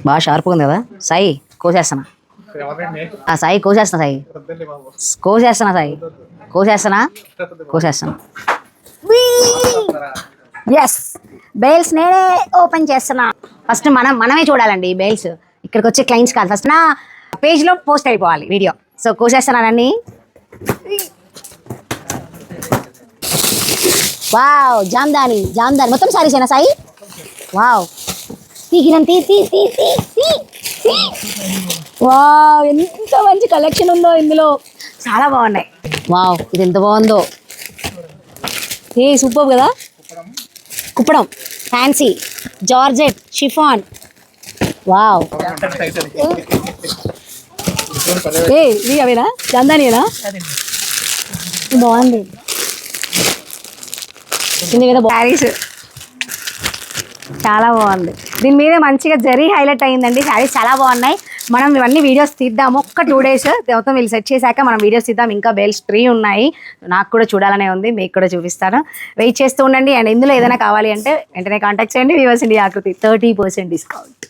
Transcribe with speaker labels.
Speaker 1: బాగా షార్ప్గా ఉంది కదా సాయి. కోసేస్తున్నా సాయి, కోసేస్తున్నా సాయి, కోసేస్తున్నా సాయి, కోసేస్తున్నా. ఎస్, బెయిల్స్ నేనే ఓపెన్ చేస్తున్నా. ఫస్ట్ మనమే చూడాలండి బెయిల్స్. ఇక్కడికి వచ్చే క్లయింట్స్ కాదు, ఫస్ట్ నా పేజ్లో పోస్ట్ అయిపోవాలి వీడియో. సో కోసేస్తున్నానని. వావ్, జామ్దాని మొత్తం సారీసేనా సాయి? వావ్, వావ్, ఎంత మంచి కలెక్షన్ ఉందో ఇందులో, చాలా బాగున్నాయి. వావ్, ఇది ఎంత బాగుందో. సూపర్ కదా. Kuppadam, fancy, georgette, chiffon. Wow, ఇది అవేనా? జామ్దానియేనా? బాగుంది. శారీస్ చాలా బాగుంది. దీని మీద మంచిగా జరీ హైలైట్ అయ్యిందండి. శారీస్ చాలా బాగున్నాయి. మనం ఇవన్నీ వీడియోస్ తీద్దాము. ఒక్క 2 days మొత్తం వీళ్ళు సెట్ చేశాక మనం వీడియోస్ తీద్దాం. ఇంకా బెల్స్ 3 ఉన్నాయి. నాకు కూడా చూడాలనే ఉంది, మీకు కూడా చూపిస్తాను. వెయిట్ చేస్తూ ఉండండి. అండ్ ఇందులో ఏదైనా కావాలి అంటే వెంటనే కాంటాక్ట్ చేయండి. వ్యూవర్స్ ఇండియా ఆకృతి 30% డిస్కౌంట్.